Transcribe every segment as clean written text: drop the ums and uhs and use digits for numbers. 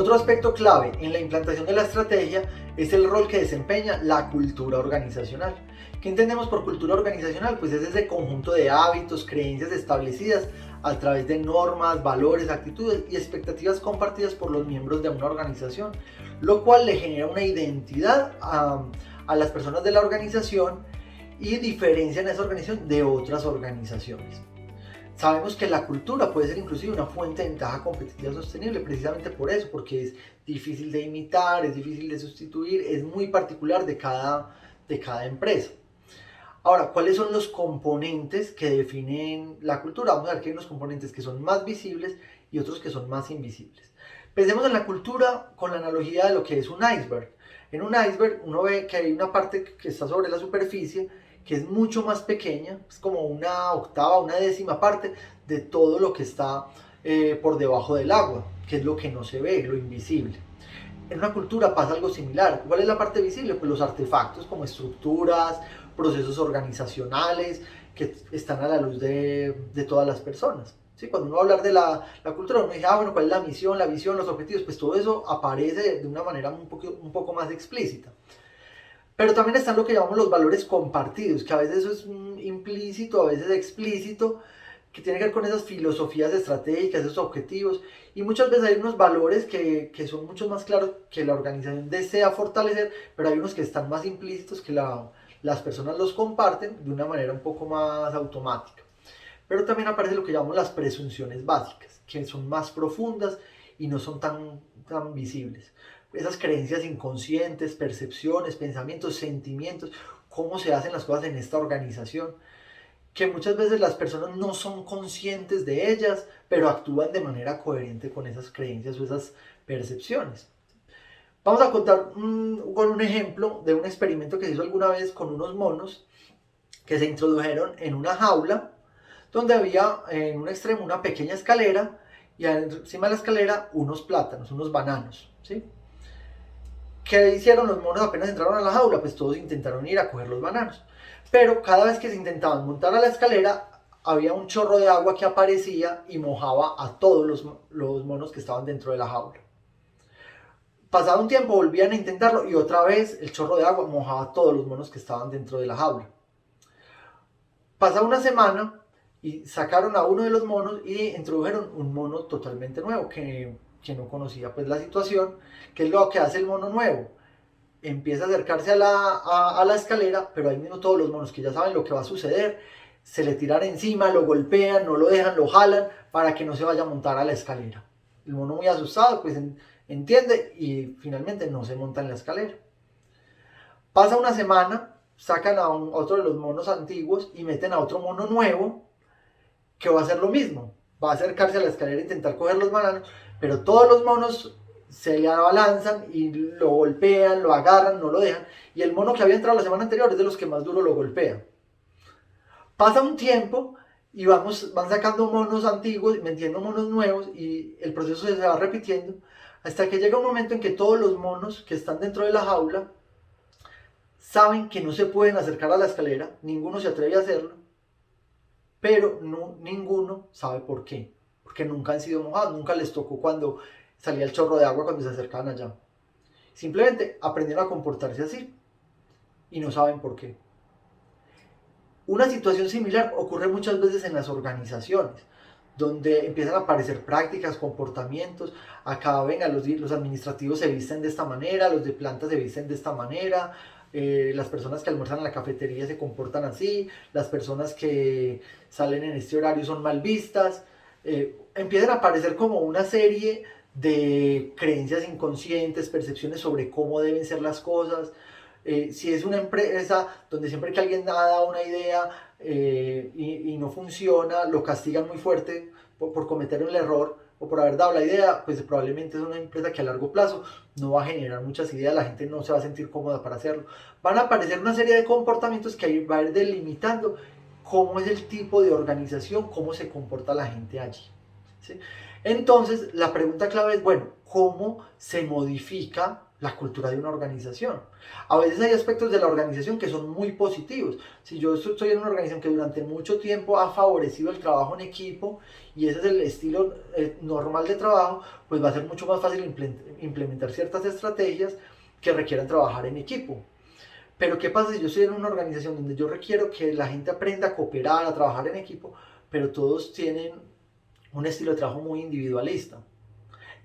Otro aspecto clave en la implantación de la estrategia es el rol que desempeña la cultura organizacional. ¿Qué entendemos por cultura organizacional? Pues es ese conjunto de hábitos, creencias establecidas a través de normas, valores, actitudes y expectativas compartidas por los miembros de una organización, lo cual le genera una identidad a las personas de la organización y diferencian a esa organización de otras organizaciones. Sabemos que la cultura puede ser inclusive una fuente de ventaja competitiva sostenible, precisamente por eso, porque es difícil de imitar, es difícil de sustituir, es muy particular de cada empresa. Ahora, ¿cuáles son los componentes que definen la cultura? Vamos a ver que hay unos componentes que son más visibles y otros que son más invisibles. Pensemos en la cultura con la analogía de lo que es un iceberg. En un iceberg uno ve que hay una parte que está sobre la superficie que es mucho más pequeña, es como una octava, una décima parte de todo lo que está por debajo del agua, que es lo que no se ve, lo invisible. En una cultura pasa algo similar. ¿Cuál es la parte visible? Pues los artefactos como estructuras, procesos organizacionales que están a la luz de todas las personas. ¿Sí? Cuando uno va a hablar de la cultura, uno dice, bueno, ¿cuál es la misión, la visión, los objetivos? Pues todo eso aparece de una manera un poco más explícita. Pero también están lo que llamamos los valores compartidos, que a veces eso es implícito, a veces explícito, que tiene que ver con esas filosofías estratégicas, esos objetivos, y muchas veces hay unos valores que son mucho más claros que la organización desea fortalecer, pero hay unos que están más implícitos que las personas los comparten de una manera un poco más automática. Pero también aparece lo que llamamos las presunciones básicas, que son más profundas y no son tan visibles. Esas creencias inconscientes, percepciones, pensamientos, sentimientos, cómo se hacen las cosas en esta organización, que muchas veces las personas no son conscientes de ellas, pero actúan de manera coherente con esas creencias o esas percepciones. Vamos a contar con un ejemplo de un experimento que se hizo alguna vez con unos monos que se introdujeron en una jaula donde había en un extremo una pequeña escalera y encima de la escalera unos plátanos, unos bananos, ¿sí? ¿Qué hicieron los monos apenas entraron a la jaula? Pues todos intentaron ir a coger los bananos. Pero cada vez que se intentaban montar a la escalera, había un chorro de agua que aparecía y mojaba a todos los monos que estaban dentro de la jaula. Pasado un tiempo volvían a intentarlo y otra vez el chorro de agua mojaba a todos los monos que estaban dentro de la jaula. Pasa una semana y sacaron a uno de los monos y introdujeron un mono totalmente nuevo que no conocía pues la situación. ¿Qué es lo que hace el mono nuevo? Empieza a acercarse a la escalera, pero ahí mismo todos los monos que ya saben lo que va a suceder, se le tiran encima, lo golpean, no lo dejan, lo jalan para que no se vaya a montar a la escalera. El mono muy asustado pues entiende y finalmente no se monta en la escalera. Pasa una semana, sacan a otro de los monos antiguos y meten a otro mono nuevo que va a hacer lo mismo. Va a acercarse a la escalera e intentar coger los bananos, pero todos los monos se le abalanzan y lo golpean, lo agarran, no lo dejan. Y el mono que había entrado la semana anterior es de los que más duro lo golpea. Pasa un tiempo y van sacando monos antiguos, metiendo monos nuevos y el proceso se va repitiendo hasta que llega un momento en que todos los monos que están dentro de la jaula saben que no se pueden acercar a la escalera, ninguno se atreve a hacerlo, pero ninguno sabe por qué, porque nunca han sido mojados, nunca les tocó cuando salía el chorro de agua cuando se acercaban allá. Simplemente aprendieron a comportarse así y no saben por qué. Una situación similar ocurre muchas veces en las organizaciones, donde empiezan a aparecer prácticas, comportamientos. Acá, venga, los administrativos se visten de esta manera, los de planta se visten de esta manera, las personas que almuerzan en la cafetería se comportan así, las personas que salen en este horario son mal vistas. Empiezan a aparecer como una serie de creencias inconscientes, percepciones sobre cómo deben ser las cosas. Si es una empresa donde siempre que alguien ha dado una idea y no funciona, lo castigan muy fuerte por cometer un error o por haber dado la idea, pues probablemente es una empresa que a largo plazo no va a generar muchas ideas, la gente no se va a sentir cómoda para hacerlo. Van a aparecer una serie de comportamientos que va a ir delimitando cómo es el tipo de organización, cómo se comporta la gente allí, ¿sí? Entonces, la pregunta clave es, bueno, ¿cómo se modifica la cultura de una organización. A veces hay aspectos de la organización que son muy positivos. Si yo estoy en una organización que durante mucho tiempo ha favorecido el trabajo en equipo y ese es el estilo normal de trabajo, pues va a ser mucho más fácil implementar ciertas estrategias que requieran trabajar en equipo. Pero ¿qué pasa si yo estoy en una organización donde yo requiero que la gente aprenda a cooperar, a trabajar en equipo, pero todos tienen un estilo de trabajo muy individualista?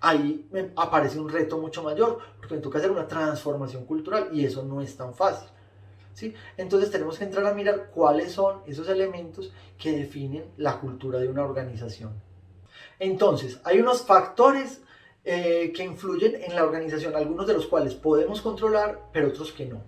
Ahí me aparece un reto mucho mayor, porque me toca hacer una transformación cultural y eso no es tan fácil. ¿Sí? Entonces tenemos que entrar a mirar cuáles son esos elementos que definen la cultura de una organización. Entonces, hay unos factores que influyen en la organización, algunos de los cuales podemos controlar, pero otros que no.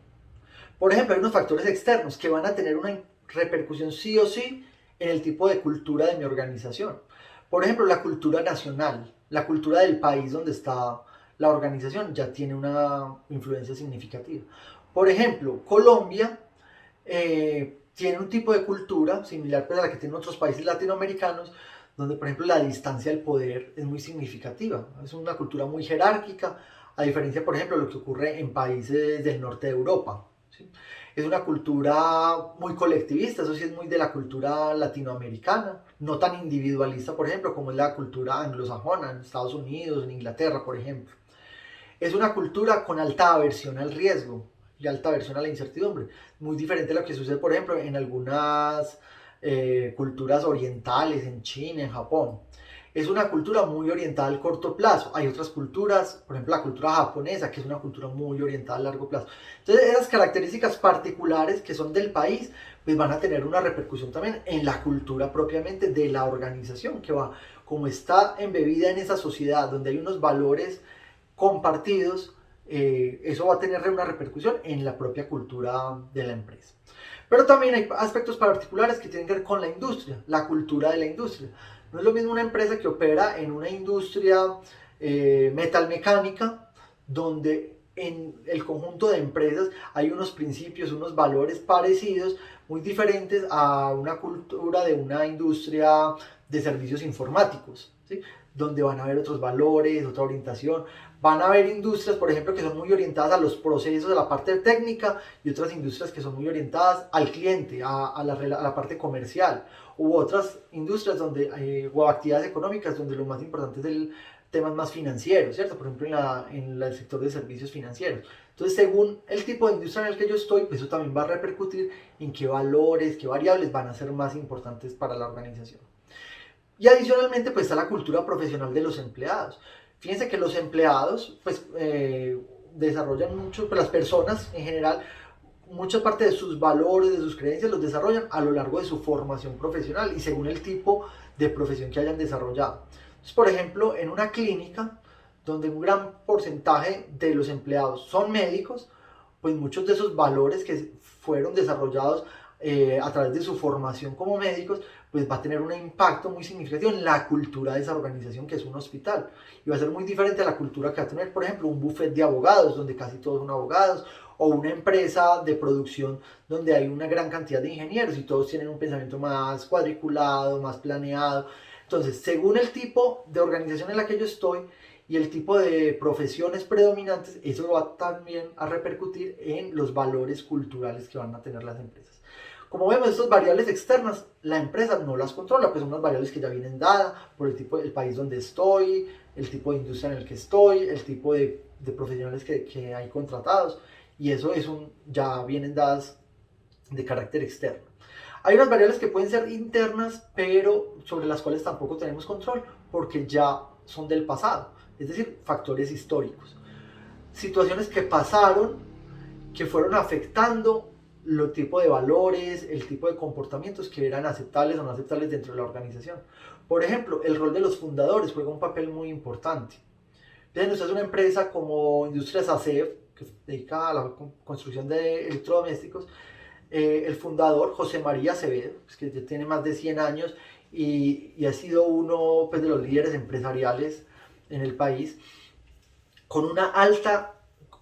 Por ejemplo, hay unos factores externos que van a tener una repercusión sí o sí en el tipo de cultura de mi organización. Por ejemplo, la cultura nacional, la cultura del país donde está la organización ya tiene una influencia significativa. Por ejemplo, Colombia tiene un tipo de cultura similar pues, a la que tienen otros países latinoamericanos, donde por ejemplo la distancia del poder es muy significativa. Es una cultura muy jerárquica, a diferencia por ejemplo de lo que ocurre en países del norte de Europa. ¿Sí? Es una cultura muy colectivista, eso sí es muy de la cultura latinoamericana, no tan individualista, por ejemplo, como es la cultura anglosajona en Estados Unidos, en Inglaterra, por ejemplo. Es una cultura con alta aversión al riesgo y alta aversión a la incertidumbre, muy diferente a lo que sucede, por ejemplo, en algunas culturas orientales, en China, en Japón. Es una cultura muy orientada al corto plazo. Hay otras culturas, por ejemplo la cultura japonesa, que es una cultura muy orientada al largo plazo. Entonces esas características particulares que son del país, pues van a tener una repercusión también en la cultura propiamente de la organización, que va, como está embebida en esa sociedad donde hay unos valores compartidos, eso va a tener una repercusión en la propia cultura de la empresa. Pero también hay aspectos particulares que tienen que ver con la industria, la cultura de la industria. No es lo mismo una empresa que opera en una industria metalmecánica, donde en el conjunto de empresas hay unos principios, unos valores parecidos, muy diferentes a una cultura de una industria de servicios informáticos, ¿sí? Donde van a haber otros valores, otra orientación. Van a haber industrias, por ejemplo, que son muy orientadas a los procesos, a la parte técnica, y otras industrias que son muy orientadas al cliente, a la parte comercial, u otras industrias donde, o actividades económicas donde lo más importante es el temas más financieros, ¿cierto? Por ejemplo, en el sector de servicios financieros. Entonces, según el tipo de industria en el que yo estoy, pues eso también va a repercutir en qué valores, qué variables van a ser más importantes para la organización. Y adicionalmente, pues está la cultura profesional de los empleados. Fíjense que los empleados, pues, desarrollan mucho, pues las personas en general, mucha parte de sus valores, de sus creencias, los desarrollan a lo largo de su formación profesional y según el tipo de profesión que hayan desarrollado. Entonces, por ejemplo, en una clínica donde un gran porcentaje de los empleados son médicos, pues muchos de esos valores que fueron desarrollados a través de su formación como médicos, pues va a tener un impacto muy significativo en la cultura de esa organización que es un hospital. Y va a ser muy diferente a la cultura que va a tener, por ejemplo, un buffet de abogados, donde casi todos son abogados, o una empresa de producción donde hay una gran cantidad de ingenieros y todos tienen un pensamiento más cuadriculado, más planeado. Entonces, según el tipo de organización en la que yo estoy y el tipo de profesiones predominantes, eso va también a repercutir en los valores culturales que van a tener las empresas. Como vemos, estas variables externas, la empresa no las controla, pues son unas variables que ya vienen dadas por el tipo del país donde estoy, el tipo de industria en el que estoy, el tipo de profesionales que hay contratados, y eso ya vienen dadas de carácter externo. Hay unas variables que pueden ser internas, pero sobre las cuales tampoco tenemos control, porque ya son del pasado, es decir, factores históricos. Situaciones que pasaron, que fueron afectando los tipos de valores, el tipo de comportamientos que eran aceptables o no aceptables dentro de la organización. Por ejemplo, el rol de los fundadores juega un papel muy importante. Entonces, usted es una empresa como Industrias ASEF, que se dedica a la construcción de electrodomésticos. El fundador, José María Acevedo, que ya tiene más de 100 años y ha sido uno pues, de los líderes empresariales en el país, con una alta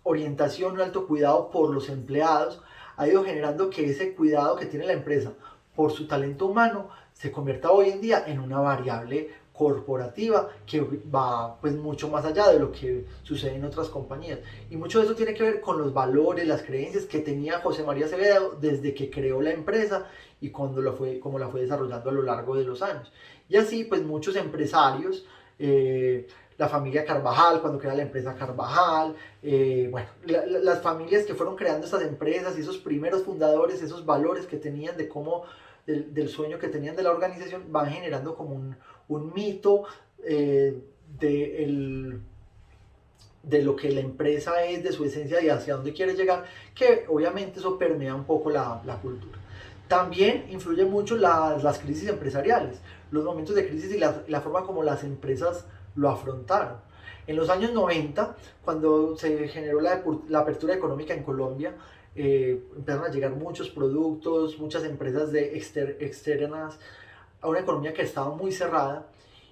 orientación, un alto cuidado por los empleados, ha ido generando que ese cuidado que tiene la empresa por su talento humano se convierta hoy en día en una variable corporativa que va pues mucho más allá de lo que sucede en otras compañías. Y mucho de eso tiene que ver con los valores, las creencias que tenía José María Acevedo desde que creó la empresa y como la fue desarrollando a lo largo de los años. Y así pues muchos empresarios, la familia Carvajal, cuando crea la empresa Carvajal, bueno, las familias que fueron creando estas empresas y esos primeros fundadores, esos valores que tenían de cómo, del sueño que tenían de la organización, van generando como un mito de lo que la empresa es, de su esencia y hacia dónde quiere llegar, que obviamente eso permea un poco la cultura. También influye mucho las crisis empresariales, los momentos de crisis y la forma como las empresas lo afrontaron. En los años 90, cuando se generó la apertura económica en Colombia, empezaron a llegar muchos productos, muchas empresas externas a una economía que estaba muy cerrada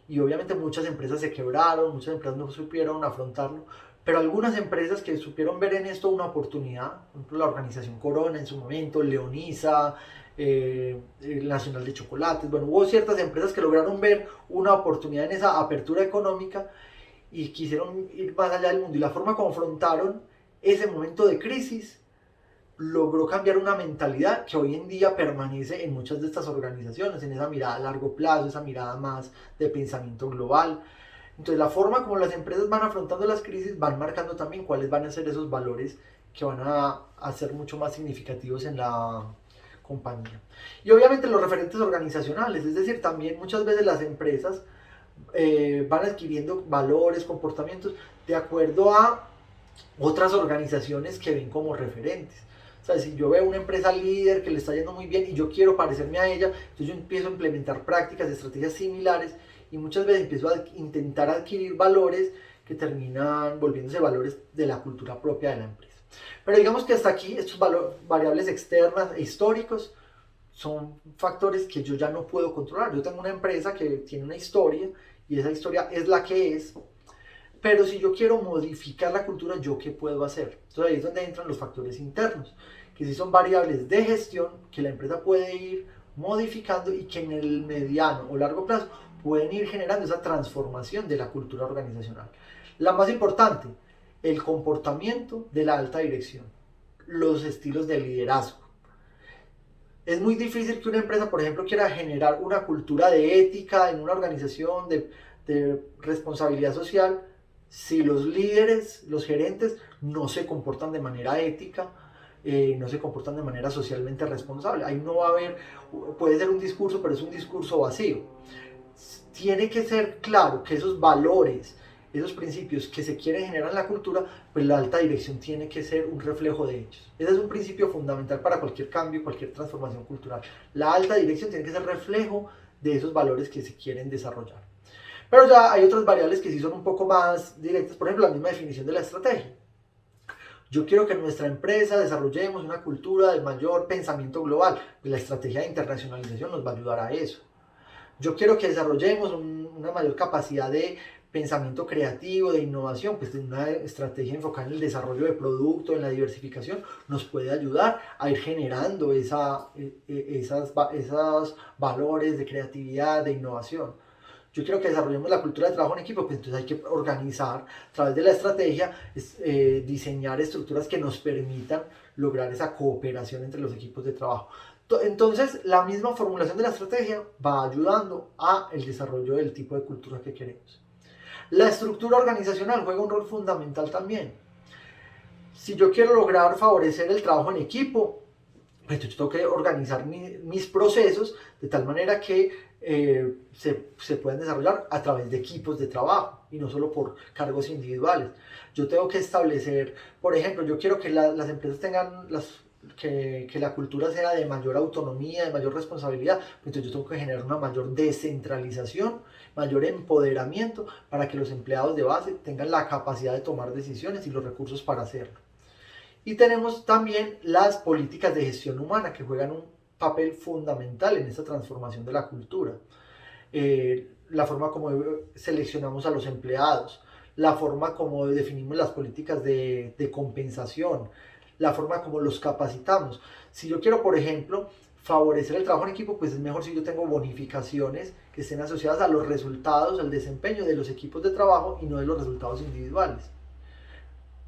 y obviamente muchas empresas se quebraron, muchas empresas no supieron afrontarlo, pero algunas empresas que supieron ver en esto una oportunidad, por ejemplo la organización Corona en su momento, Leonisa, el Nacional de Chocolates, bueno, hubo ciertas empresas que lograron ver una oportunidad en esa apertura económica y quisieron ir más allá del mundo, y la forma como afrontaron ese momento de crisis logró cambiar una mentalidad que hoy en día permanece en muchas de estas organizaciones, en esa mirada a largo plazo, esa mirada más de pensamiento global. Entonces la forma como las empresas van afrontando las crisis van marcando también cuáles van a ser esos valores que van a ser mucho más significativos en la compañía. Y obviamente los referentes organizacionales, es decir, también muchas veces las empresas van adquiriendo valores, comportamientos de acuerdo a otras organizaciones que ven como referentes. O sea, si yo veo una empresa líder que le está yendo muy bien y yo quiero parecerme a ella, entonces yo empiezo a implementar prácticas, estrategias similares y muchas veces empiezo a intentar adquirir valores que terminan volviéndose valores de la cultura propia de la empresa. Pero digamos que hasta aquí estos variables externas e históricos son factores que yo ya no puedo controlar. Yo tengo una empresa que tiene una historia y esa historia es la que es, pero si yo quiero modificar la cultura, ¿yo qué puedo hacer? Entonces ahí es donde entran los factores internos, que sí son variables de gestión que la empresa puede ir modificando y que en el mediano o largo plazo pueden ir generando esa transformación de la cultura organizacional. La más importante, el comportamiento de la alta dirección, los estilos de liderazgo. Es muy difícil que una empresa, por ejemplo, quiera generar una cultura de ética en una organización, de responsabilidad social, si los líderes, los gerentes, no se comportan de manera ética, no se comportan de manera socialmente responsable. Ahí no va a haber, puede ser un discurso, pero es un discurso vacío. Tiene que ser claro que esos valores, esos principios que se quieren generar en la cultura, pues la alta dirección tiene que ser un reflejo de ellos. Ese es un principio fundamental para cualquier cambio, cualquier transformación cultural. La alta dirección tiene que ser reflejo de esos valores que se quieren desarrollar. Pero ya hay otras variables que sí son un poco más directas, por ejemplo, la misma definición de la estrategia. Yo quiero que en nuestra empresa desarrollemos una cultura de mayor pensamiento global. La estrategia de internacionalización nos va a ayudar a eso. Yo quiero que desarrollemos una mayor capacidad de pensamiento creativo, de innovación, pues una estrategia enfocada en el desarrollo de producto, en la diversificación, nos puede ayudar a ir generando esos valores de creatividad, de innovación. Yo quiero que desarrollemos la cultura de trabajo en equipo, pues entonces hay que organizar a través de la estrategia, diseñar estructuras que nos permitan lograr esa cooperación entre los equipos de trabajo. Entonces, la misma formulación de la estrategia va ayudando al desarrollo del tipo de cultura que queremos. La estructura organizacional juega un rol fundamental también. Si yo quiero lograr favorecer el trabajo en equipo, pues yo tengo que organizar mis procesos de tal manera que se puedan desarrollar a través de equipos de trabajo y no solo por cargos individuales. Yo tengo que establecer, por ejemplo, yo quiero que las empresas tengan que la cultura sea de mayor autonomía, de mayor responsabilidad, entonces yo tengo que generar una mayor descentralización, mayor empoderamiento para que los empleados de base tengan la capacidad de tomar decisiones y los recursos para hacerlo. Y tenemos también las políticas de gestión humana que juegan un papel fundamental en esta transformación de la cultura. La forma como seleccionamos a los empleados, la forma como definimos las políticas de compensación, la forma como los capacitamos. Si yo quiero, por ejemplo, favorecer el trabajo en equipo, pues es mejor si yo tengo bonificaciones que estén asociadas a los resultados, al desempeño de los equipos de trabajo y no de los resultados individuales.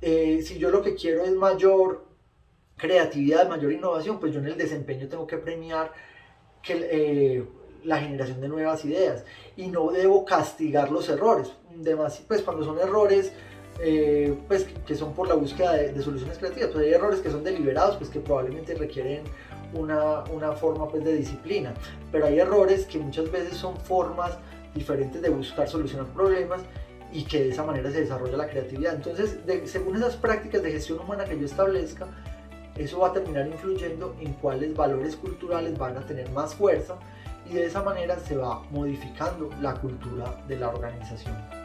Si yo lo que quiero es mayor creatividad, mayor innovación, pues yo en el desempeño tengo que premiar la generación de nuevas ideas y no debo castigar los errores. Pues cuando son errores pues que son por la búsqueda de soluciones creativas, pues hay errores que son deliberados, pues que probablemente requieren una forma pues de disciplina, pero hay errores que muchas veces son formas diferentes de buscar solucionar problemas y que de esa manera se desarrolla la creatividad. Entonces, según esas prácticas de gestión humana que yo establezca, eso va a terminar influyendo en cuáles valores culturales van a tener más fuerza y de esa manera se va modificando la cultura de la organización.